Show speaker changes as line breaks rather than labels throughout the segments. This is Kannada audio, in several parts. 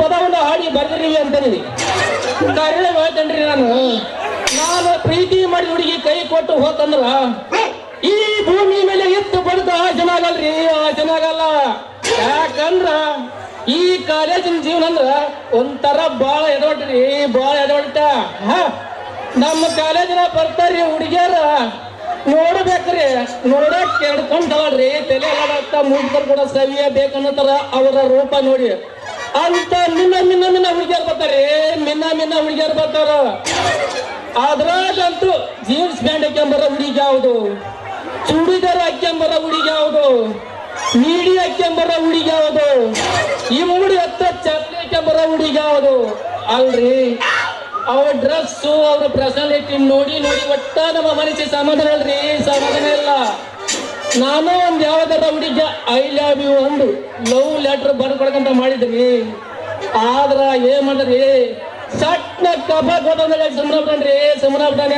ಪದವನ್ನು ಹಾಡಿ ಬರ್ದಿರಿ ಅಂತೀನಿ. ಕರೆಳೆ ಹೇಳ್ತೇನ್ರಿ ನಾನು ಪ್ರೀತಿ ಮಾಡಿ ಹುಡುಗಿ ಕೈ ಕೊಟ್ಟು ಹೋತಂದ್ರ ಈ ಭೂಮಿ ಮೇಲೆ ಎತ್ತು ಬಡ್ದು ಆಸನಾಗಲ್ರಿ, ಆಸನಾಗಲ್ಲ. ಯಾಕಂದ್ರ ಈ ಕಾಲೇಜಿನ ಜೀವನ ಅಂದ್ರ ಒಂಥರ ಬಾಳ ಎದೊಟ್ರಿ, ಬಾಳ ಎದೊಡ್ಟ. ನಮ್ಮ ಕಾಲೇಜಿನ ಬರ್ತಾರ್ರಿ ಹುಡುಗಿಯರ ನೋಡ್ಬೇಕ್ರಿ, ನೋಡಕ್ ಕೆಡ್ಕೊಂಡಲ್ರಿ, ತಲೆ ಎಲ್ಲ ಮುಗ್ದರು ಕೂಡ ಸವಿಯ ಬೇಕನ್ನತಾರ ಅವರ ರೂಪ ನೋಡಿ. ಅಂತ ಮಿನ್ನ ಮಿನ್ನ ಮಿನ್ನ ಹುಡುಗಿಯರ್ ಬರ್ತಾರೆ, ಮಿನ್ನ ಮಿನ್ನ ಹುಡುಗಿಯರ್ ಬರ್ತಾರ. ಅದ್ರಾಗಂತೂ ಜೀನ್ಸ್ ಪ್ಯಾಂಟ್ ಹಾಕ್ಯಂಬರ ಹುಡುಗಿ ಯಾವುದು, ಚೂಡಿದಾರ ಹಾಕ್ಯಂಬರ ಹುಡುಗಿ ಯಾವುದು, ನೀಡಿ ಹಾಕ್ಯಂಬರ ಹುಡುಗಿ ಯಾವುದು, ಈ ಹುಡುಗಿ ಹತ್ತ ಚಾಕ್ಲಿ ಹಾಕ್ಯಂಬರ ಹುಡುಗಿ ಯಾವುದು ಅಲ್ರಿ. ಅವ್ರ ಡ್ರೆಸ್ಸು ಅವ್ರ ಪರ್ಸನಾಲಿಟಿ ನೋಡಿ ನೋಡಿ ಒಟ್ಟ ನಮ್ಮ ಮನಸ್ಸಿಗೆ ಸಮಾಧಾನ ಅಲ್ರಿ, ಸಮಾಧಾನ ಇಲ್ಲ. ನಾನು ಒಂದ್ ಯಾವ್ದಾರ ಹುಡುಗಿ ಐ ಲವ್ ಯು ಒಂದು ಲವ್ ಲೆಟರ್ ಬರ್ಕೊಡ್ಕಂತ ಮಾಡಿದ್ರಿ. ಆದ್ರ ಏನ್ ಮಾಡ್ರಿ, ಸಟ್ನ ಕಫ ಗೊತ್ತಂದ್ರೆ ಸಮನಾಬಿಟ್ಟಾನ್ರಿ, ಸಮನಾಬಿಟ್ಟಾನ.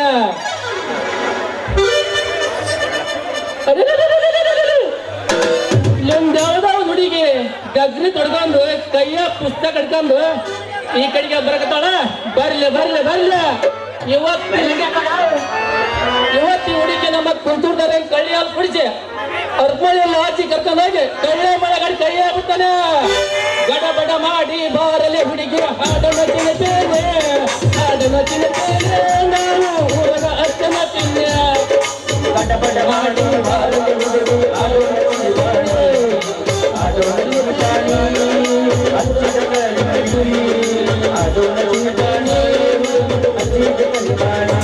ಇಲ್ಲೊಂದ್ ಯಾವ್ದೋ ಹುಡುಗಿ ಗಗ್ನಿ ತೊಡ್ಕೊಂಡು ಕೈಯ ಪುಸ್ತಕ ಹಿಡ್ಕೊಂಡು ಈ ಕಡೆಗೆ ಬರಕತ್ತಾಳ. ಬರ್ಲಿ ಬರ್ಲಿ ಬರ್ಲಿ ಇವತ್ತಿ ಹುಡುಗಿ ನಮ್ಮ ಕುಂತೂರ್ದಾರ ಕಳ್ಳಿ ಹಾಲು ಕುಡಿಸಿ ಅರ್ಪಣೆಲ್ಲ ಹಾಕಿ ಕರ್ಕೊಂಡೋಗಿ ಕಳ್ಳೆ ಮಳೆಗಾಡಿ ಕೈ ಆಗ್ಬಿಡ್ತಾನೆ. ಗಡ ಬಡ ಮಾಡಿ ಬಾರಲೆ ಹುಡುಗಿ ಹಾಡನ ತಿನ್ನುತ್ತೇನೆ, ಹಾಡನ ತಿನ್ನುತ್ತೇನೆ, ನಾನು ಊರಗ ಅಚ್ಚನ ತಿನ್ನೆ. ಗಡ ಬಡ ಮಾಡಿ ಬಾರಲೆ ಹುಡುಗಿ ಹಾಡನ ತಿನ್ನುತ್ತಾನೆ, ಹಾಡನ ತಿನ್ನುತ್ತಾನೆ, ಅಚ್ಚನ ಕಲಿತಾನೆ, ಹಾಡನ ತಿನ್ನುತ್ತಾನೆ, ಅಚ್ಚನ ಕಲಿತಾನೆ.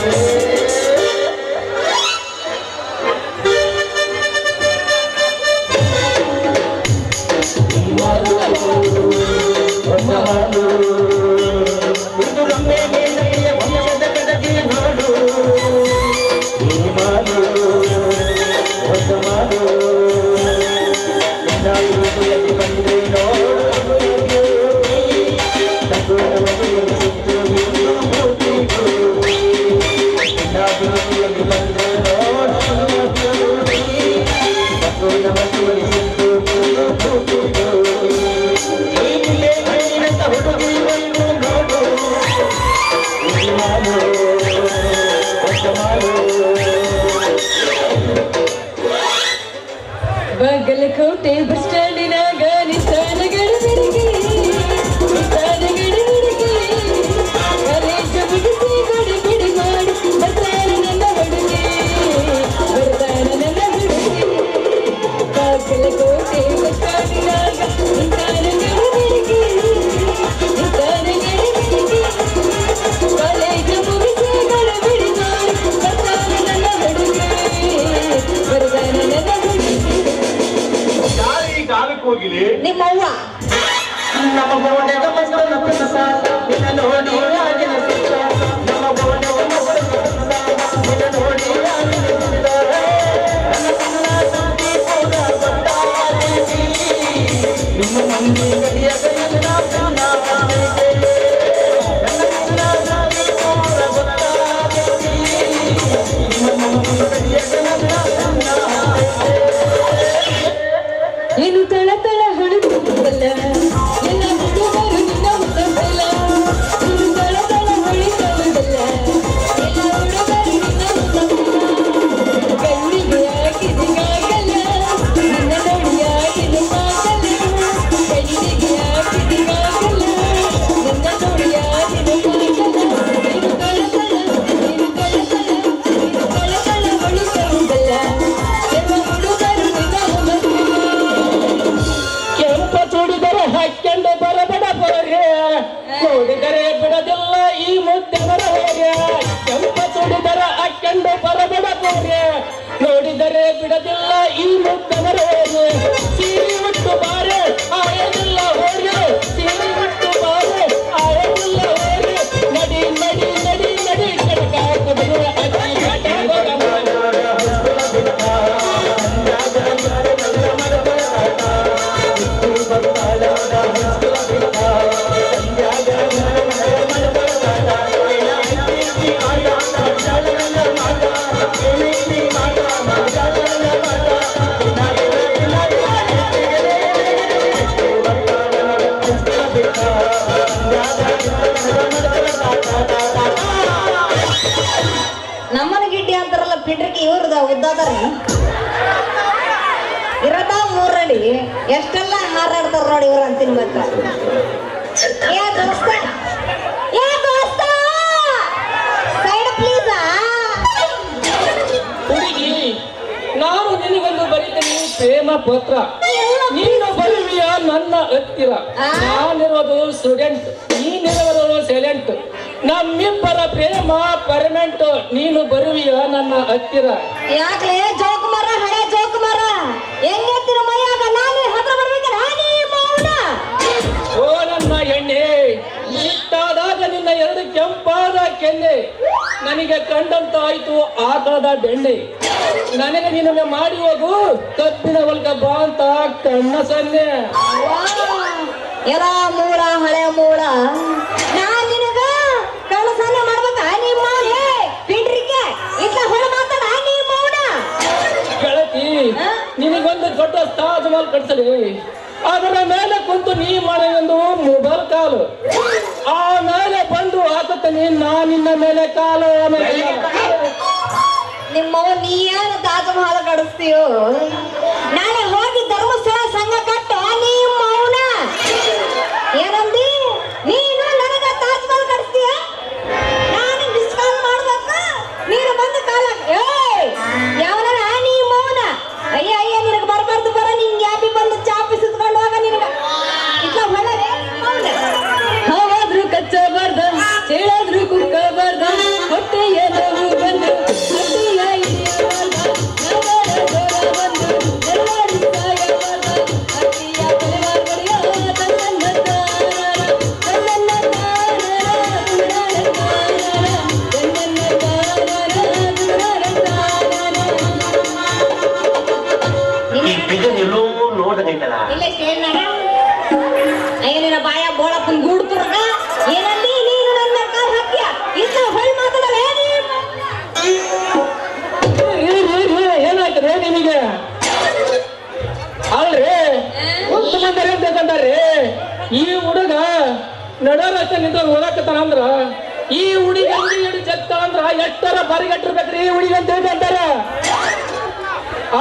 ಬಗಲಕೋಟೆ ಬಸ್ ಸ್ಟ್ಯಾಂಡಿನಾಗ ನಿಂತಾನ ಗಡಬಿಡಿಗೆ, ನಿಂತಾನ ಗಡಬಿಡಿಗೆ, ಕಾಲೇಜ್ ಮುಗಿಸಿ ಗಡಿಬಿಡಿ ಮಾಡಿ ಬರ್ತಾನ ನನ್ನ ಹುಡುಗಿ, ಬರ್ತಾನ ನನ್ನ ಹುಡುಗಿ. ಬಗಲಕೋಟೆ ಬಸ್ ಸ್ಟ್ಯಾಂಡಿನಾಗ ನಿಂತಾನ ಗಡಬಿಡಿಗೆ, ನಿಂತಾನ ಗಡಬಿಡಿಗೆ, ಕಾಲೇಜ್ ಮುಗಿಸಿ ಗಡಿಬಿಡಿ ಮಾಡಿ ಬರ್ತಾನ ನನ್ನ ಹುಡುಗಿ, ಬರ್ತಾನ ನನ್ನ ಹುಡುಗಿ.
ಹೋಗಿಲಿ
ನಿಮ್ಮವ್ವ
ನಮ್ಮ ಗೋಡೆಗ ಮಕ್ಕಳ ಪ್ರಸಾದ ನಿನ್ನ ನೋಡಿ ಆಗಿನ ಸುತ್ತ, ನಮ್ಮ ಗೋಡೆಗ ಮಕ್ಕಳ ಪ್ರಸಾದ ನಿನ್ನ ನೋಡಿ ಆಗಿನ ಸುತ್ತ, ನನ್ನ ಕನ್ನಡ ಸಂತಿ ಕೂಡ ಬಂದಾರಿಸಿ ನಿಮ್ಮ ಮಂದಿ ಗಡಿಯ ಕೈಯನ್ನ ಪುಣ್ಯ ಮಾಡಿದೆ, ನನ್ನ ಕನ್ನಡ ಸಂತಿ ಕೂಡ ಬಂದಾರಿಸಿ ನಿಮ್ಮ ಮಂದಿ ಗಡಿಯ ಕೈಯನ್ನ ಪುಣ್ಯ ಮಾಡಿದೆ.
ಏನು ತಳ ತಳ ಹೊಳಿತಲ್ಲ ಎಲ್ಲ ಹುಡುಗರು ನಿನ್ನ ಮುಖಬಲ್ಲ, ಏನು ತಳ ತಳ ಹೊಳಿತಲ್ಲ ಎಲ್ಲ ಹುಡುಗರು ನಿನ್ನ ಮುಖಬಲ್ಲ. ಕಣ್ಣಿಗೆ ಹಾಕಿದಿಗಾಗಲ್ಲ ನಿನ್ನ ನೋಡಿ ಹಾಕಿದಕ್ಕಾಗಲ್ಲ, ಕಣ್ಣಿಗೆ ಹಾಕಿದಿಗಾಗಲ್ಲ ನಿನ್ನ ನೋಡಿ ಹಾಕಿದಕ್ಕಾಗಲ್ಲ. ಏನು ತಳ ತಳ ಏನು ತಳ ತಳ ಏನು ತಳ ತಳ ಹೊಳಿತಲ್ಲ ಎಲ್ಲ ಹುಡುಗರು ನಿನ್ನ
ಕೆಂಪ ಚೂಡಿದರೆ ಹಾಕ್ಕೊಂಡು ಬರಬೇಡ ಬೋರೆ, ನೋಡಿದರೆ ಬಿಡದಿಲ್ಲ ಈ ಮುದ್ದೆ ಬರಹೋರೆ. ಕೆಂಪ ಚೂಡಿದರೆ ಹಾಕ್ಕೊಂಡು ಬರಬೇಡ ಬೋರೆ, ನೋಡಿದರೆ ಬಿಡದಿಲ್ಲ ಈ ಮುದ್ದೆ ಬರಹೋರೆ. ಸೀರೆ ಉಟ್ಟು ಬಾರೆ ಆಯದಿಲ್ಲ ಹೋರೆ, ಸೀರೆ ಉಟ್ಟು ಬಾರೆ ಆಯದಿಲ್ಲ ಹೋರೆ. ನಡಿ ನಡಿ ನಡಿ ನಡಿ ಕಡಕ ಕುದುರೆ ಅತಿ
ಮಾಡ ಅದಾರಿ ಇರೋದ 3 ಅಡಿ ಎಷ್ಟೆಲ್ಲ ಹಾರಾಡ್ತಾರ ನೋಡಿ ಇವ್ರು ಅಂತೀನಿ ಮಾತ್ರ ಏ ದೋಸ್ತ ಸೈಡ್ ಪ್ಲೀಸ್
ಹುಡುಗಿ ನಾನು ನಿನಗೊಂದು ಬರೀತೀನಿ ಪ್ರೇಮ ಪತ್ರ. ನೀನು ಬರುವಿಯ ನನ್ನ ಹತ್ತಿರ. ನಾನಿರೋದು ಸ್ಟೂಡೆಂಟ್, ನೀನಿರೋದು ಸೈಲೆಂಟ್. ನಮ್ಮಿಬ್ಬರ ಪ್ರೇಮ ಪರ್ಮನೆಂಟ್. ನೀನು ಬರುವಿಯ ನನ್ನ ಹತ್ತಿರ.
ಯಾಕ್ಲೆ ಜೋಕುಮಾರ ಹಳೆ ಜೋಕುಮಾರ ಹೆಂಗೆತ್ತಿನ ಮೈಯಾಗ ನಾನು ಹತ್ರ ಬರ್ಬೇಕಲ್ಲ ಮೌನ.
ಓ ನನ್ನ ಎಣ್ಣೆ, ಸಿಟ್ಟಾದಾಗ ನಿನ್ನ 2 ಕೆಂಪಾದ ಕೆನ್ನೆ ನನಗೆ ಕಂಡಂತಾಯ್ತು ಆಕಳದ ಬೆಣ್ಣೆ. ನನಗೆ ನಿನಗೆ ಮಾಡಿ ಹೋಗು ಕಬ್ಬಿನ ಹೊಲ್ಗ ಬಾ ಅಂತ ಕಣ್ಣ ಸನ್ನೆ.
ಎಲ್ಲ ಮೂಳ ಹಳೆ ಮೂಳ ನಾನ್ ನಿನಗ ಕಣಸನ್ನ ಮಾಡ್ಬೇಕ ನಿಮ್ಮ ಪಿಂಡ್ರಿಕೆ ಇಟ್ಲ ಹೊಳ ಮಾತಾಡ ನಿಮ್ಮ ಮೌನ.
ಗೆಳತಿ, ನಿನಗೊಂದು ದೊಡ್ಡ ತಾಜ್ ಮಹಲ್ ಕಟ್ಸಲಿ. ಅದರ ಮೇಲೆ ಕುಂತು ನೀ ಒಂದು ಮೊಬೈಲ್ ಕಾಲು. ಆಮೇಲೆ ಬಂದು ಹಾಕುತ್ತೀನಿ ನಾ ನಿನ್ನ ಮೇಲೆ ಕಾಲು.
ನಿಮ್ಮವ ನೀ ಏನು ತಾಜ್ ಮಹಲ್ ಕಡಿಸ್ತೀಯೋ? ನಾಳೆ ಹೋಗಿ ಧರ್ಮಸ್ಥಳ ಸಂಘ ಕಟ್ಟು ನಿಮ್ಮ ಮೌನ. ಏನಂದಿ ನೀನು ನನಗ ತಾಜ್ ಮಹಲ್ ಕಡಿಸ್ತೀಯ? ನಾನು ಮಿಸ್ ಕಾಲ್ ಮಾಡ್ಬೇಕ ನೀನು ಬಂದು ಕಾಲ ಯಾವನ ನೀ ಮೌನ. ಅಯ್ಯ ಅಯ್ಯ ನಿನಗೆ ಬರ್ಬಾರ್ದು ಬರ ನಿಂಗೆ ಯಾಪಿ ಬಂದು ಚಾಪಿ ಸುತ್ಕೊಂಡು ಹೋಗ ನಿನಗ ಇಟ್ಲ ಹೊಳರೆ ಮೌನ.
ಹವಾದ್ರು ಕಚ್ಚಬಾರ್ದ ಚೇಳಾದ್ರು ಕುಕ್ಕಬಾರ್ದ ಹೊಟ್ಟೆಯ ನೋವು ಬಂದು ಹಟ್ಟಿಯ ಇಳಿಯಬಾರ್ದ ನಗರ ಜ್ವರ ಬಂದು ನೆರವಾಡಿ ಸಾಯಬಾರ್ದ ಹಟ್ಟಿಯ ಪರಿವಾರಗಳಿಯ ತನ್ನ ತಾರರ ತನ್ನ
ಇಲ್ಲ ಕೇಳಣ ಅಯ್ಯ ನಿನ್ನ ಬಾಯ ಬೋಳಪ್ಪನ್ ಗೂಡ್ತುರ್ಗ ಏನಂದಿ ನೀನು ನನ್ನ ಕಾಲ್ ಹಾಕ್ಯ ಇನ್ನ ಹೊಳ್ ಮಾತಾಡಲ್ಲ
ಏನಾಯ್ತದೆ ನಿನಗೆ? ಅಲ್ರಿ ಉತ್ತಮ ಬೇಕಂತಾರ್ರಿ. ಈ ಹುಡುಗ ನಡೋರಷ್ಟ ನಿಂತ ಓದಾಕತ್ತಾನ ಅಂದ್ರ ಈ ಹುಡುಗ ಅಂಗಡಿ ಜಗ್ತಾಳ ಅಂದ್ರ ಎಷ್ಟರ ಬರಿಗಟ್ಟಿರ್ಬೇಕ್ರಿ ಈ ಹುಡುಗ ಅಂತ ಹೇಳ್ಕೊಂತಾರ.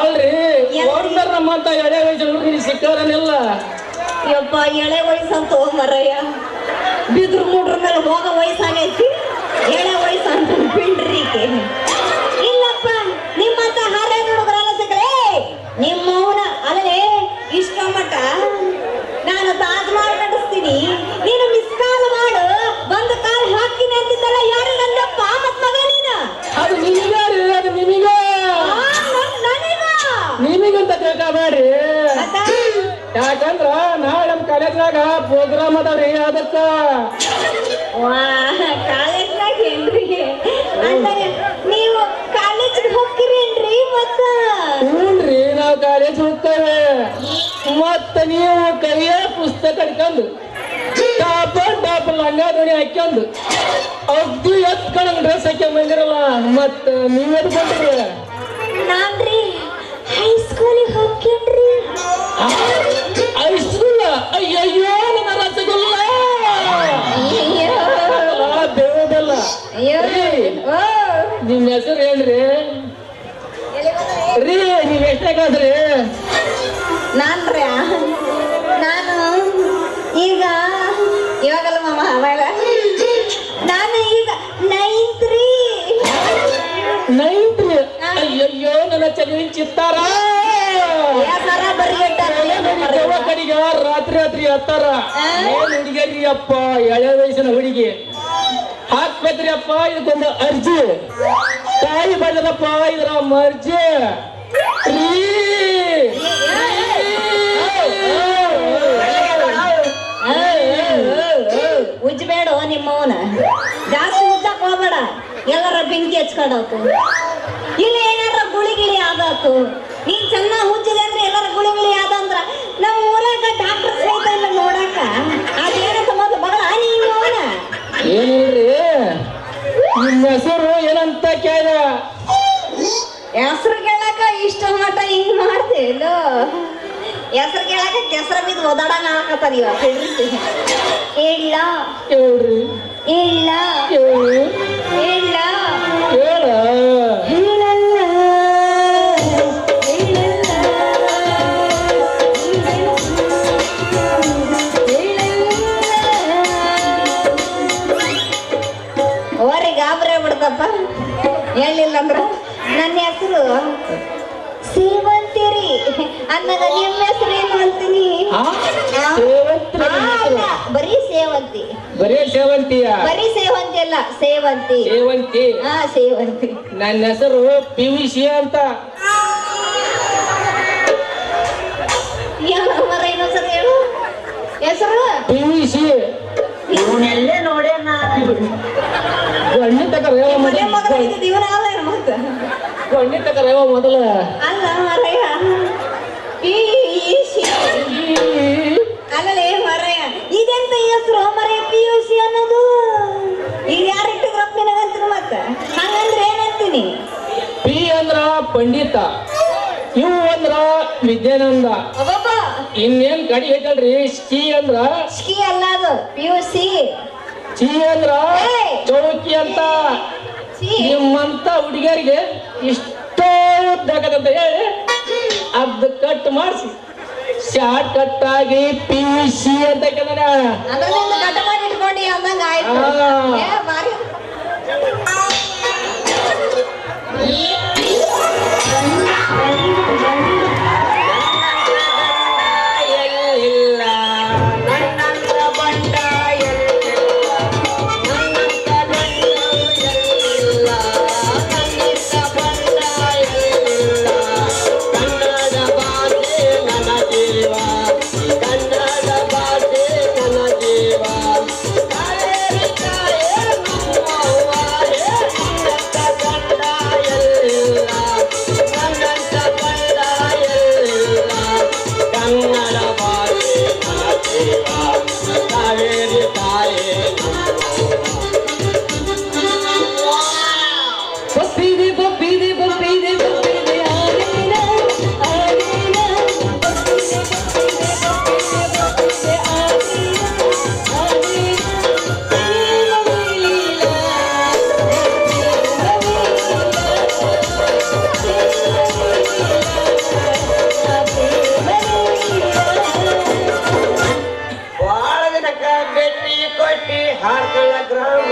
ಅಲ್ರಿ ಒಂದರ ನಮ್ಮಂತ ಎಳೆ ವಯಸ್ಸು ಹುಡುಗರಿಗೆ ಸಿಕ್ಕಾರನಿಲ್ಲ.
ಯಪ್ಪ ಎಳೆ ವಯಸ್ಸಂತ ಮರಯ್ಯ ಬಿದ್ರು ಮೂಡ್ರ ಮೇಲೆ ಹೋಗೋ ವಯಸ್ಸಾಗೈತಿ. ಎಳೆ ವಯಸ್ಸಂತ ಪಿಂಡ್ರಿಕೆ ಇಲ್ಲಪ್ಪ. ನಿಮ್ಮಂತ ಹಾರೇ ಹುಡುಗರೆಲ್ಲ ಸಿಕ್ಕರೆ ನಿಮ್ಮವನ ಅಲ್ಲೇ ಇಷ್ಟ ಮಟ್ಟ ನಾನು ತಾಜ್ ಮಹಲ್ ಕಟ್ಟಿಸ್ತೀನಿ ನೀನು ಮಿಸ್ ಕಾಲ್ ಮಾಡು ಬಂದು ಕಾಲ್ ಹಾಕ್ತೀನಿ ಅಂತಿದ್ದಲ್ಲ ಯಾರು ನನ್ನಪ್ಪ ಮತ್ ಮಗ ನೀನು?
ಅದು ನಿಮಗಾರಿ, ಅದು ನಿಮಗ ನಿಮಗಂತ ತಿಳ್ಕೊಬೇಡ್ರಿ. ಯಾಕಂದ್ರ ನಾಳೆ ನಮ್ ಕಾಲೇಜ್ನಾಗ ಪ್ರೋಗ್ರಾಮ್ ಅದಾವ್ರಿ. ಅದಕ್ಕ
ಕಾಲೇಜ್ನಾಗ ಏನ್ರಿ ಅಂದ್ರೆ ನೀವು ಕಾಲೇಜ್ಗೆ ಹೋಗ್ತೀರೇನ್ರಿ? ಮತ್ತ
ಹ್ಞೂನ್ರಿ, ನಾವು ಕಾಲೇಜ್ ಹೋಗ್ತೇವೆ. ಮತ್ತ ನೀವು ಕೈಯ ಪುಸ್ತಕ ಹಿಡ್ಕೊಂಡು ಟಾಪ ಲಂಗ ದೋಣಿ ಹಾಕ್ಯಂದು ಅಗ್ದಿ ಎತ್ಕೊಂಡ್ ಡ್ರೆಸ್ ಹಾಕ್ಯ ಬಂದಿರಲ್ಲ. ಮತ್ತ ನೀವ್ ಎದ್ಕೊಂಡ್ರಿ
ನಾನ್ರಿ ಹೈಸ್ಕೂಲಿಗೆ ಹೋಗ್ತೇನ್ರಿ.
ಹೈಸ್ಕೂಲ್? ಅಯ್ಯಯ್ಯೋ ನನ್ನ ರಸಗುಲ್ಲ ಬೇವದಲ್ಲ. ನಿಮ್ ಹೆಸರು ಏನ್ರಿ ರೀ? ನೀವ್ ಎಷ್ಟನೇ ಕ್ಲಾಸ್ರಿ?
ನಾನ್ರಿ ನಾನು ಇವಾಗಲ್ಲ ಮಾಮ ಅವಾಗ ನಾನು ಈಗ 9th ರೀ.
9th? ಅಯ್ಯಯ್ಯೋ ನನ್ನ ಚಲುವಿನ ಚಿತ್ತಾರ ಕಡೆಗ ರಾತ್ರಿ ಹತ್ತಾರ. ಏನ್ ಹುಡುಗಿಯರಿ ಅಪ್ಪ, ಎಳೆ ವಯಸ್ಸಿನ ಹುಡುಗಿ ಹಾಕ್ಬೇಕ್ರಿ ಅಪ್ಪ. ಇದಕ್ಕೊಂದು ಅರ್ಜಿ ತಾಯಿ ಬದಲಪ್ಪ ಇದ್ರ ಮರ್ಜಿ.
ಉಜ್ಬೇಡ ನಿಮ್ಮವನ ಜಾಸ್ತಿ ಉಜ್ಜಕ್ ಹೋಗ್ಬೇಡ. ಎಲ್ಲರ ಬೆಂಕಿ ಹಚ್ಕೊಂಡಾಕು ಇಲ್ಲ ಏನಾರ ಗುಳಿಗಿಳಿ ಆದಾಕು. ನೀನ್ ಚೆನ್ನಾಗ್ ಹುಚ್ಚಿದೆ ಅಂದ್ರೆ ಎಲ್ಲರ ಗುಳಿಗಿಳಿ ಆದಂದ್ರ ನಮ್ಮ ಊರಾಗ ಡಾಕ್ಟರ್ ಸಹಿತ ಇಲ್ಲ ನೋಡಾಕ. ಅದೇನ ಸಂಬಂಧ ಬಗಳ ನೀವನ
ಏನಿಲ್ರಿ. ನಿಮ್ಮ ಹೆಸರು ಏನಂತ ಕೇಳ?
ಹೆಸರು ಕೇಳಾಕ ಇಷ್ಟ ಮಟ ಹಿಂಗ್ ಮಾಡ್ತೇಲೋ. ಹೆಸರು ಕೇಳಾಕ ಕೆಸರ ಬಿದ್ದು ಓದಾಡಂಗ ಹಾಕತ್ತಾರ ಇವ ಇಲ್ಲ
ಹೇಳ್ರಿ.
ಇಲ್ಲ
ಹೇಳು
ಇಲ್ಲ
ಹೇಳ.
ಹೇಳಲ್ಲ ಅಂದಾಗ ನಿಮ್ಮ ಹೆಸರು ಏನು ಅಂತೀನಿ
ಆ? ಸೇವಂತಿ ನನ್ನ ಹೆಸರು.
ಬರೀ ಸೇವಂತಿ
ಬರೀ ಸೇವಂತಿಯ
ಬರೀ ಸೇವಂತಿ ಅಲ್ಲ ಸೇವಂತಿ
ಸೇವಂತಿ
ಹಾ ಸೇವಂತಿ
ನನ್ನ ಹೆಸರು PVC ಅಂತ.
ಯಾವ ಮರ ಇನ್ನೊಂದ್ಸರಿ ಹೇಳು ಹೆಸರು
PVC
ಇವನೆಲ್ಲೇ ನೋಡೇ ನಾನು
ಗಣ್ಣಿ ತಕರ
ಮನೆ ಮಗ ಇವನ ಅಲ್ಲ ಏನು ಮತ್ತ
ಗಣ್ಣಿ ತಕರ ಮೊದಲ
ಅಲ್ಲ ಮರಯ್ಯ ಅಲ್ಲಲೇ ಮರಯ್ಯ ಇದೆಂತ ಹೆಸರು ಮರಯ್ಯ PUC ಅನ್ನೋದು ಈಗ ಯಾರು ಇಟ್ಟಿದ್ರಪ್ಪ ನಿನಗಂತೀನಿ ಮತ್ತ ಹಂಗಂದ್ರೆ ಏನಂತೀನಿ
P ಅಂದ್ರ ಪಂಡಿತ, ಯು ಅಂದ್ರ ವಿದ್ಯಾನಂದ,
ಅಬ್ಬಬ್ಬ
ಇನ್ನೇನ್ ಕಡಿ ಐತಲ್ರಿ ಸಿ ಅಂದ್ರ
ಸ್ಕಿ ಅಲ್ಲ ಅದು PUC
ಚಿ ಅಂದ್ರ
ಏ!
ಚೌಕಿ ಅಂತ.
ಸಿ
ನಿಮ್ಮಂತ ಹುಡುಗಿಯರಿಗೆ ಇಷ್ಟೋ ಉದ್ದಾಗದಂತ ಹೇಳಿ ಅದ್ ಕಟ್ ಮಾಡಿಸಿ ಶಾರ್ಟ್ ಕಟ್ ಆಗಿ PVC ಅಂತ ಕೇಳಿದ.
ಅದರಿಂದ ಕಟ ಮಾಡಿ ಇಟ್ಕೊಂಡಿ ಅಂದಂಗ ಆಯ್ತು
ಆ.
ಏ ಬಾರಿ
ಬಪ್ಪಿದೆ ಬಪ್ಪಿದೆ ಬಪ್ಪಿದೆ ಬಪ್ಪಿದೆ ಆರೇನ ಆರೇನ ಬಪ್ಪಿದೆ ಬಪ್ಪಿದೆ ಬಪ್ಪಿದೆ ಬಪ್ಪಿದೆ ಆರೇನ
ಬಾಳ ದಿನಕ್ಕ ಭೇಟಿ ಕೊಟ್ಟಿ ಹಾಡ್ಕೊಳ್ಳ ಗ್ರಾಮ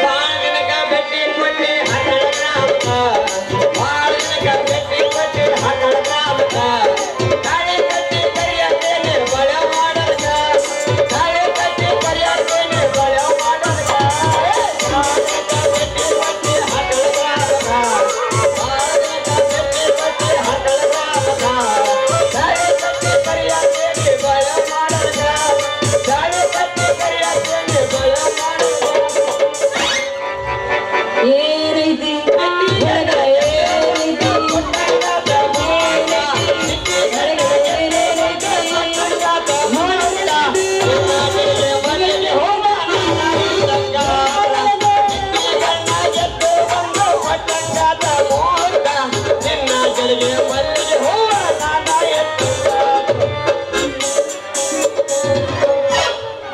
ಬಾಳ ದಿನಕ್ಕ ಭೇಟಿ ಕೊಟ್ಟಿ ಹಾಡ್ಕೊಳ್ಳ ಗ್ರಾಮ ಬಾಳ ದಿನಕ್ಕ ಭೇಟಿ ಕೊಟ್ಟಿ ಹಾಡ್ಕೊಳ್ಳ ಗ್ರಾಮ ತಾಳಿ ಕಟ್ಟಿ ಕರಿಯತ್ತೇನೆ ಬಳ ಮಾಡೋದ ತಾಳಿ ಕಟ್ಟಿ ಕರಿಯತ್ತೇನೆ ಬಳ ಮಾಡೋದ ಭೇಟಿ ಕೊಟ್ಟಿ ಹಾಡ್ಕೊಳ್ಳ ಗ್ರಾಮ ಬಾಳ ದಿನಕ್ಕ ಭೇಟಿ ಕೊಟ್ಟಿ ಹಾಡ್ಕೊಳ್ಳ ಗ್ರಾಮ ತಾಳಿ ಕಟ್ಟಿ ಕರಿಯತ್ತೇನೆ ಬಳ ಮಾಡೋದ ತಾಳಿ ಕಟ್ಟಿ ಕರಿಯತ್ತೇನೆ ಬಳ ಮಾಡೋದ
ಏನೈತಿ ಒಳಗಡೆ ಏನೈತಿ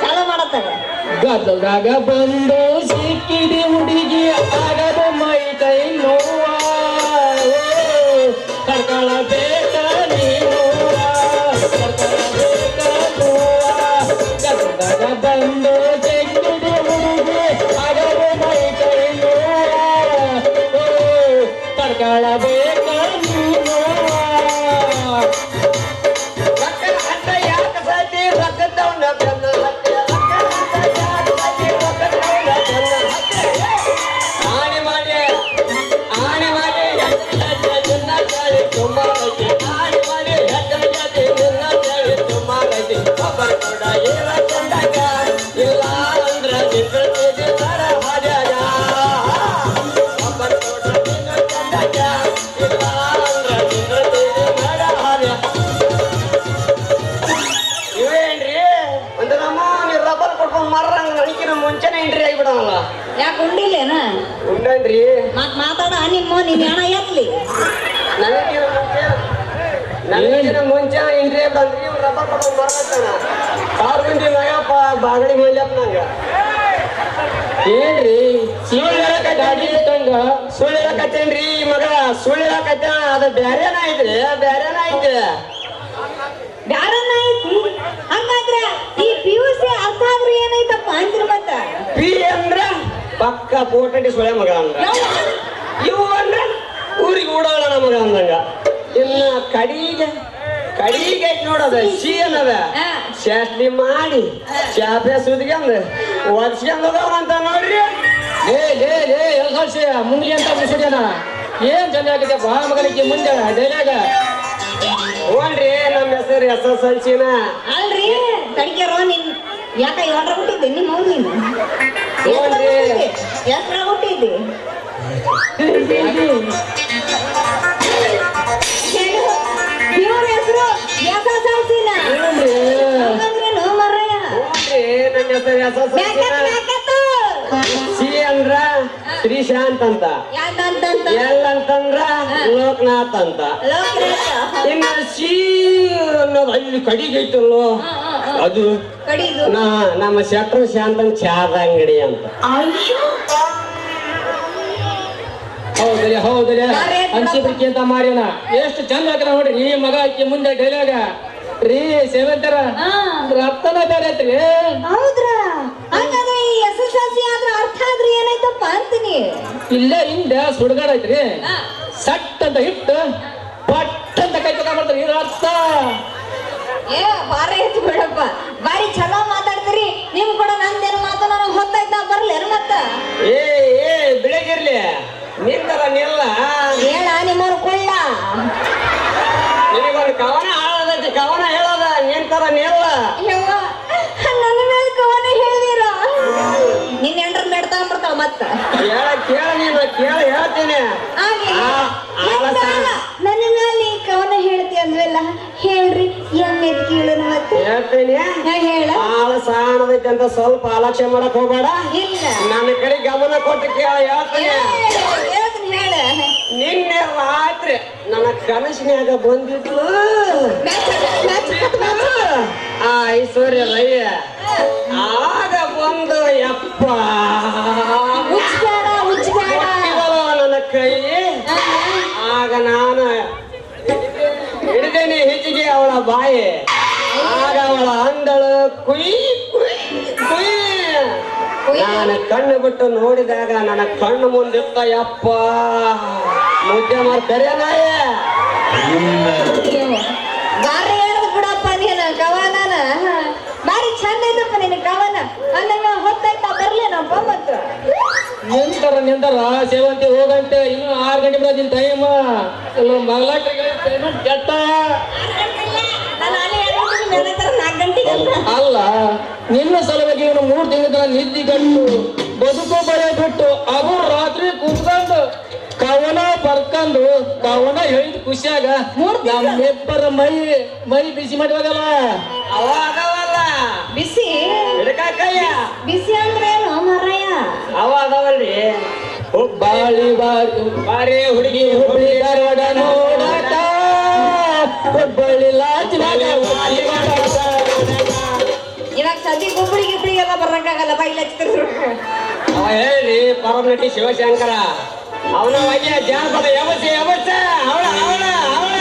ಚಾಲು ಮಾಡತ್ತಾಗ
ಗದಲ್ದಾಗ ಬಂದು ಸಿಕ್ಕಿದಿ ಹುಡುಗಿ ಆಗದ ಮೈ ಕೈ ನೋವ ಕಡ್ಕಳ ಬೇಕ ನೀನುವ ಕಡ್ಕಳ ಬೇಕ ನೋವ ಗದಲ್ದಾಗ ಬಂದು ಸಿಕ್ಕಿದಿ ಹುಡುಗಿ ಆಗದ ಮೈ ಕೈ ನೋವ ಕಡ್ಕಳ ಬೇಕ ನೀನುವ.
ಇವೇನ್ರಿ ಒಂದು ನಮೂನಿ ರಬ್ಬರ್ ಕೊಟ್ಕೊಂಡ್ ಮರಂಗ ನಡಿಕಿನ ಮುಂಚೆನೆ ಎಂಟ್ರಿ ಆಗಿಬಿಡವಲ್ಲ
ಯಾಕೆ ಉಂಡಿಲ್ಲೇನ
ಉಂಡನ್ರಿ
ಮಾತಾಡ ನಿಮ್ಮ ನಿನ್ನ ಹಣ ಎತ್ಲಿ
ನನಗಿನ ಮುಂಚೆ ಎಂಟ್ರಿ ಬಂದ್ರಿ ಇವ್ರು ರಬ್ಬರ್ ಕೊಟ್ಕೊಂಡ್ ಮರತಾನ ಸಾವಿರ ಮಂದಿ ನಯಪ್ಪ ಬಾಗಡಿ ಮಲ್ಯಪ್ಪ ನಂಗ
ಏನ್ರಿ ಸುಳ್ಳು ಗಾಡಿ ಇಟ್ಟಂಗ
ಸುಳ್ಳು ಹೇಳಕತ್ತೇನ್ರಿ ಈ ಮಗ ಸುಳ್ಳು ಹೇಳಕತ್ತ ಅದು ಬ್ಯಾರೇನ ಐತ್ರಿ ಬ್ಯಾರೇನ ಐತಿ
ಬ್ಯಾರನ್ನ ಐತಿ ಹಂಗಾದ್ರೆ ಈ PUC ಅರ್ಥ ಆದ್ರೆ ಏನೈತಪ್ಪ ಅಂತಿರ ಮತ್ತ
ಪಿ ಅಂದ್ರ ಪಕ್ಕ ಪೋಟಟಿ ಸುಳ್ಳೆ ಮಗ ಅಂದ್ರ ಇವು ಅಂದ್ರ ಊರಿಗೆ ಕೂಡ ಮಗ ಅಂದಂಗ ಇನ್ನ ಕಡಿಗೆ ಐತ್ ನೋಡದ ಸಿ ಅನ್ನದ ಶಾಸ್ತ್ರಿ ಮಾಡಿ ಚಾಪೆ ಸುದ್ಕೊಂಡ್ ಒದ್ಸ್ಕೊಂಡದವಂತ ನೋಡ್ರಿ.
ಮುಂದೆ ಅಂತ ಮುಸುಡ್ಯಾನ ಏನ್ ಚಂದ ಆಗಿದೆ ಬಾ ಮಗನಿಗೆ ಮುಂದೆ ಡೈಲಾಗ
ಹೋಗ್ರಿ ನಮ್ಮ ಹೆಸರು SSLCನ.
ಅಲ್ರಿ ತಡಿಕೆರೋ ನಿನ್ ಯಾಕ ಯಾವ್ದ್ರ ಹುಟ್ಟಿದ್ದೆ ನಿಮ್ಮ ಅವ್ರು ನೀನು
ಹೋಗ್ರಿ
ಯಾತ್ರ ಹುಟ್ಟಿದ್ದೆ ಇವ್ರ ಹೆಸರು SSLCನ ಹಂಗಂದ್ರೇನು ಮರ್ರಯ್ಯ
ಹೋಗ್ರಿ ನನ್ನ ಹೆಸರು SSLCನ. ಸಿ ಅಂದ್ರ ಶ್ರೀಶಾಂತ್ ಅಂತ,
ಯಾಕಂತಂತ
ಎಲ್ ಅಂತಂದ್ರ ಲೋಕನಾಥ್ ಅಂತ, ಇನ್ನ ಸಿ ಅನ್ನೋದು ಅಲ್ಲಿ ಕಡಿಗೆ ಐತಲ್ಲೋ ಅದು
ಕಡಿದು
ನಮ್ಮ ಶೆಟ್ರು ಶಾಂತನ್ ಚಾದ ಅಂಗಡಿ ಅಂತ.
ಹೌದಲ್ಲ ಹಂಚಿಬಿಡಿಕೆ ಅಂತ ಮಾಡ್ಯಾನ ಎಷ್ಟು ಚಂದ ಹಾಕನ ನೋಡ್ರಿ ಈ ಮಗ ಆಕಿ ಮುಂದೆ ಡೈಲಾಗ ರೀ ಸೇವಂತರ ರಕ್ತನ ಬೇರೆ ಐತ್ರಿ.
ಹೌದ್ರ ಹಾಗಾದ್ರೆ ಈ SSLC ಆದ್ರ ಅರ್ಥ ಆದ್ರೆ ಏನಾಯ್ತಪ್ಪ ಅಂತೀನಿ.
ಇಲ್ಲೇ ಹಿಂದೆ ಸುಡ್ಗಾಡ ಐತ್ರಿ ಸಟ್ ಅಂತ ಹಿಟ್ಟು ಪಟ್ ಅಂತ ಕೈ ತಗೊಂಡ್ಬರ್ತಾರೆ ಇದು ಅರ್ಥ.
ಏ ಬಾರಿ ಐತಿ ಬಿಡಪ್ಪ, ಬಾರಿ ಚಲೋ ಮಾತಾಡ್ತೀರಿ. ನಿಮ್ ಕೂಡ ನಂದೇನು ಮಾತು ನನಗೆ ಹೊತ್ತಾಯ್ತಾ ಬರ್ಲೇನು ಮತ್ತ
ಏ ಬೆಳಗಿರ್ಲಿ ನಿಂತರ ನಿಲ್ಲ
ಹೇಳ ನಿಮ್ಮವ್ರು ಕೊಳ್ಳ
ನಿನಗೊಂದು ಕವನ ಹಾಳದೈತಿ, ಕವನ ಹೇಳದ ನಿಂತರ ನಿಲ್ಲ.
ನನ್ನ ಮೇಲೆ ಕವನ ಹೇಳಿದೀರ ನಿನ್ನ ಎಂಡ್ರ ಬೇಡ್ತಾ ಬರ್ತಾವ ಮತ್ತ
ಕೇಳ ನೀನು ಕೇಳ ಹೇಳ್ತೀನಿ.
ನನ್ನ ಮೇಲೆ ನೀ ಕವನ ಹೇಳ್ತಿ ಅಂದ್ವಲ್ಲ ಹೇಳ್ರಿ ಎಮ್ಮೆದ್ ಕೀಳನು ಮತ್ತೆ
ಹೇಳ್ತೀನಿ.
ಹೇಳ
ಆಳ ಸಾಣದೈತಿ ಅಂತ ಸ್ವಲ್ಪ ಅಲಕ್ಷ್ಯ ಮಾಡಕ್ ಹೋಗ್ಬೇಡ.
ಇಲ್ಲ
ನನ್ನ ಕಡೆ ಗಮನ ಕೊಟ್ಟು ಕೇಳ ಹೇಳ್ತೀನಿ.
ಹೇಳ್ತೀನಿ ಹೇಳ
ನಿನ್ನೆ ರಾತ್ರಿ ನನ್ನ ಕನಸಿನ್ಯಾಗ ಬಂದಿದ್ಲು ಆ ಐಶ್ವರ್ಯ ರೈ. ಆಗ ಬಂದು ಯಪ್ಪ
ಉಚ್ಬೇಡ
ನನ್ನ ಕೈ. ಆಗ ನಾನು ಹಿಡಿದೇನೆ ಹೆಚ್ಚಿಗೆ ಅವಳ ಬಾಯಿ. ಆಗ ಅವಳ ಅಂದಳು ಕುಯ್ ಕುಯ್ ಕುಯ್. ನಾನು ಕಣ್ಣು ಬಿಟ್ಟು ನೋಡಿದಾಗ ನನ್ನ ಕಣ್ಣು ಮುಂದಿತ್ತ ಯಪ್ಪ ಮುದ್ದೆ ಮಾಡ್ತಾರೆ ನಾಯ.
ಬಾರಿ ಹೇಳದ್ ಬಿಡಪ್ಪ ನೀನು ಕವನನ ಬಾರಿ ಚಂದ ಐತಪ್ಪ ನಿನ್ನ ಕವನ. ಅಂದಂಗ ಹೊತ್ತಾಯ್ತಾ ಬರ್ಲೇನಪ್ಪ ಮತ್ತ
ನಿಂತರ ಸೇವಂತಿ ಹೋಗಂತೆ ಇನ್ನು 6 ಗಂಟೆ ಬಿಡೋದಿನ ಟೈಮ್ ಮಗಳಾಟ್ರಿಗೆ ಪೇಮೆಂಟ್ ಕೆಟ್ಟ
ನಾನು ಅಲ್ಲಿ ಹೇಳ್ತೀನಿ ನನ್ನ ಹತ್ರ 4 ಗಂಟೆಗೆ
ಅಲ್ಲ. ನಿನ್ನ ಸಲುವಾಗಿ ಇವನು 3 ತಿಂಗಳ ನಿದ್ದಿ ಗಂಟು ಬದುಕು ಬಳೆ ಬಿಟ್ಟು ಅವರು ರಾತ್ರಿ ಕುತ್ಕೊಂಡು ಕವನ ಬರ್ಕೊಂಡು ಕವನ ಹೇಳಿದ ಖುಷಿಯಾಗ ನಮ್ಮಿಬ್ಬರ ಮೈ ಬಿಸಿ ಮಾಡಿವಾಗಲ್ಲ
ಅವ ಅದಾವಲ್ಲ
ಬಿಸಿ
ಹಿಡ್ಕಾಕಯ್ಯ.
ಬಿಸಿ ಅಂದ್ರೆ ಏನು ಮರಯ್ಯ?
ಅವ ಅದಾವಲ್ರಿ
ಬಾಳಿ ಬಾರಿ ಹುಡುಗಿ ಹುಡುಗಿ ಧಾರವಾಡ ನೋಡಾಟ ಹುಬ್ಬಳ್ಳಿ ಲಾಚಿನಾಗ
ಇವಾಗ ಸದ್ಯ ಗುಬ್ಬಳಿ ಎಲ್ಲ ಬರಂಗಾಗಲ್ಲ ಬಾಯಿಲ್ ಹಚ್ತಿದ್ರು.
ಅವ ಹೇಳಿ ಪರಮನಟಿ ಶಿವಶಂಕರ ಅವನ ಬಗ್ಗೆ ಜಾನಪದ ಯವಸೆ ಅವಳ ಅವಳ ಅವಳ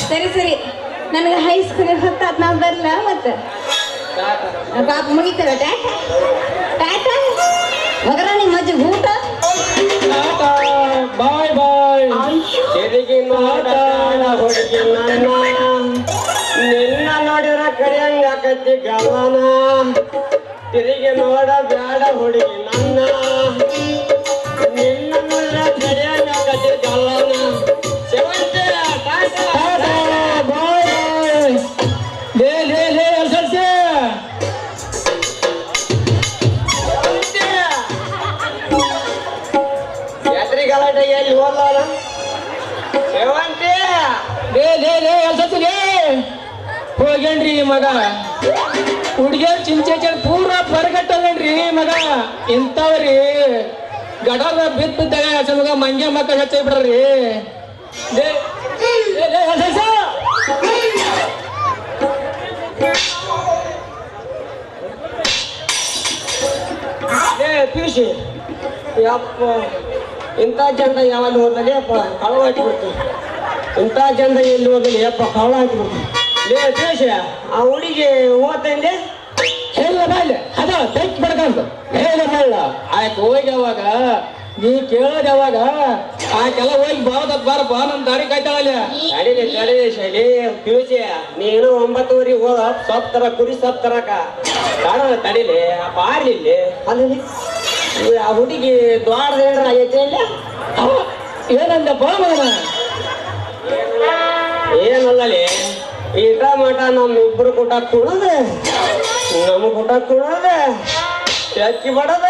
ಸರಿ ಸರಿ ನನಗೆ ಹೈಸ್ಕೂಲ್ ಹೊತ್ತಾತ್ ನಾವು ಬರ್ಲ ಮತ್ತೆ ಪಾಪ ಮುಗಿತವೆ ಟಾಟಾ ಟಾಟಾ ಮಗರ ನಿಮ್ಮ ಅಜ್ಜಿ ಊಟ
ಬಾಯ್ ಬಾಯ್
ತಿರುಗಿ ನೋಡ ಹುಡುಗಿ ನನ್ನ ನಿನ್ನ ನೋಡಿದ್ರ ಕರಿಯಂಗಾಕತಿ ಗಮನ ತಿರುಗಿ ನೋಡ ಬ್ಯಾಡ ಹುಡುಗಿ ನನ್ನ ನಿನ್ನ ನೋಡಿದ್ರ ಕರಿಯಂಗಾಕತಿ ಗಮನ ಸೇವಂತೆ ಟಾಟಾ
ಬಾಯ್ ಬಾಯ್ ಲೇ ಲೇ ಲೇ ಅಲ್ಸಲ್ಸೆ
ಯಾತ್ರಿ ಗಲಾಟೆ ಎಲ್ಲಿ ಹೋಗ್ಲಾರ ಸೇವಂತಿ
ಲೇ ಲೇ ಲೇ ಅಲ್ಸಲ್ಸೆ ಹೋಗೇನ್ರಿ ಮಗ ಹುಡುಗಿಯರ್ ಚಿಂಚೆ ಪೂರ ಬರಗಟ್ಟಲ್ರಿ ಮಗ ಇಂಥವ್ರಿ ಗಡದ ಬಿದ್ದ ಬಿದ್ದಾಗ ಮಗ ಮಂಗೆ ಮಕ್ಕ ಹೆಚ್ಚಾಗಿ ಬಿಡ್ರಿ ಲೇ ಲೇ ಲೇ ಅಲ್ಸಲ್ಸೆ
ಏ ಪಿಯುಷಿ ಯಪ್ಪ ಇಂಥ ಜನ ಯಾವಲ್ಲಿ ಹೋದಲ್ಲಿ ಅಪ್ಪ ಕಳವ ಹಾಕಿಬಿಡ್ತು ಇಂಥ ಜನ ಎಲ್ಲಿ ಹೋದಲ್ಲಿ ಅಪ್ಪ ಕಳವ ಹಾಕಿಬಿಡ್ತು ಲೇ ಪಿಯುಷಿ ಆ ಹುಡುಗಿ ಓದ್ತಂದೆ
ಹೇಳ ಬಾಯ್ಲೆ ಅದ ತೆಗ್ ಬಡ್ಕಂತ ಹೇಳ ಮಳ್ಳ ಆಯ್ತು ಹೋಗಿ ಅವಾಗ ನೀ ಕೇಳೋದು ಯಾವಾಗ ಆಕೆಲ್ಲ ಹೋಗಿ ಬಾರ ನಮ್ ದಾರಿ ಕಾಯ್ತಾವಲ್ಲ
ತಡೀಲಿ ಶೈಲಿ ಪಿಯುಷಿ ನೀನು 9:00 ಹೋದ ಸೊಪ್ತರ ಕುರಿ ಸೊಪ್ತರಕ ತಡೀಲಿ ಬಾರ್ಲಿಲ್ಲಿ ಅಲ್ಲಿ ಆ ಹುಡುಗಿ ದ್ವಾರದ ಏನ್ರ ಆಗೈತೆ ಇಲ್ಲ
ಏನಂದ ಬಾ ಮಗನ
ಏನಲ್ಲಲಿ ಈಟ ಮಠ ನಮ್ಮಿಬ್ರು ಕೂಟ ಕುಣದ ನಮ್ ಕೂಟ ಕುಣದ ಅಕ್ಕಿ ಬಡದ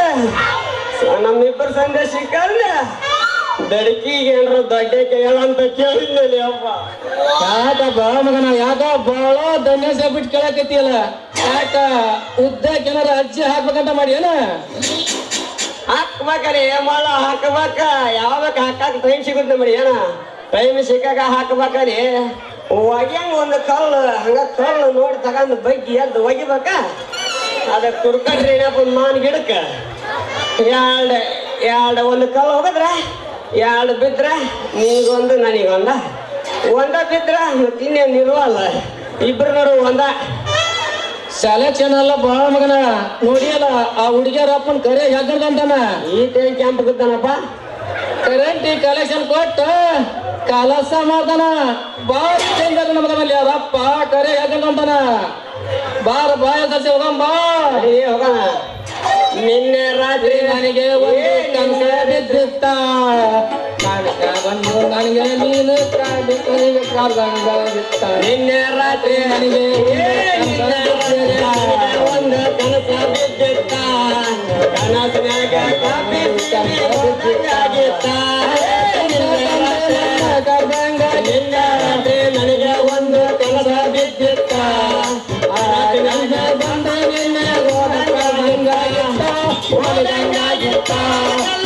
ನಮ್ಮಿಬ್ಬರು ಸಂದೇಶ ಸಿಕ್ಕಲ್ಲ ದಡಕಿಗೆ ಏನ್ರ ದೊಡ್ಡ ಕೇಳಂತ ಕೇಳಿದ್ನಲ್ಲಿ ಅಪ್ಪ
ಯಾಕ ಬಾ ಮಗನ ಯಾಕ ಬಾಳ ಧನ್ಯಸ ಬಿಟ್ಟು ಕೇಳಕತ್ತಿಯಲ್ಲ ಯಾಕ ಉದ್ದಕ್ಕೆ ಏನಾರ ಅಜ್ಜಿ ಹಾಕ್ಬೇಕಂತ ಮಾಡಿ ಏನ
ಹಾಕ್ಬೇಕಲ್ಲಿ ಮಳ್ಳ ಹಾಕ್ಬೇಕ ಯಾವಾಗ ಹಾಕಾಕ ಟೈಮ್ ಸಿಗುತ್ತೆ ಮಾಡಿ ಏನ ಟೈಮ್ ಸಿಕ್ಕಾಗ ಹಾಕ್ಬೇಕಲ್ಲಿ ಒಗ್ಯಂಗ ಒಂದು ಕಲ್ಲು ಹಂಗ ಕಲ್ಲು ನೋಡಿ ತಗೊಂಡು ಬಗ್ಗಿ ಎದ್ದು ಒಗಿಬೇಕ ಅದಕ್ಕೆ ತುರ್ಕಟ್ರಿ ಏನಪ್ಪ ಮಾನ್ ಗಿಡಕ್ಕ ಎರಡು ಒಂದು ಕಲ್ಲು ಹೋಗದ್ರ ಎರಡು ಬಿದ್ರ ನಿನಗೊಂದು ನನಗೊಂದ ಒಂದ ಬಿದ್ರ ಮತ್ತೆ ಇನ್ನೇನು ಇರುವಲ್ಲ ಇಬ್ರು ಒಂದ
ಸೆಲೆಕ್ಷನ್ ಅಲ್ಲ ಬಾ ಮಗನ ನೋಡಿಯಲ್ಲ ಆ ಹುಡುಗಿಯರ ಅಪ್ಪನ ಕರೆ ಹೆಗ್ಗಂತಾನ
ಈ ಟೈಮ್ ಕ್ಯಾಂಪ್ ಗೊತ್ತಾನಪ್ಪ
ಕರೆಂಟ್ ಕಲೆಕ್ಷನ್ ಕೊಟ್ಟ ಕಲಸ ಮಾಡ್ತಾನ ಬಾಳ ಚೇಂಜ್ ಆಗ ನಮ್ಮದಲ್ಲಿ ಅವರಪ್ಪ ಕರೆ ಹೆಗ್ಗಂತಾನ ಬಾರ ಬಾಯ ಸಸಿ ಹೋಗಂ ಬಾ
ಹೋಗೋಣ ನಿನ್ನೆ ರಾತ್ರಿ
ನನಗೆ ಒಂದು ಕನಸ ಬಿದ್ದಿತ್ತ ಕಾಣಕ ಬಂದು ನನಗೆ ನೀನು ಕಾಡ್ದಂಗ
ನಿನ್ನೆ ರಾತ್ರಿ
ನನಗೆ
ಒಂದು ಕನಸ ಬಿದ್ದಿತ್ತ ಕನಸಿನಾಗ ಕಾಪಿ ಆಗಿತ್ತ
ಗ್ರಾಮಕ್ಕ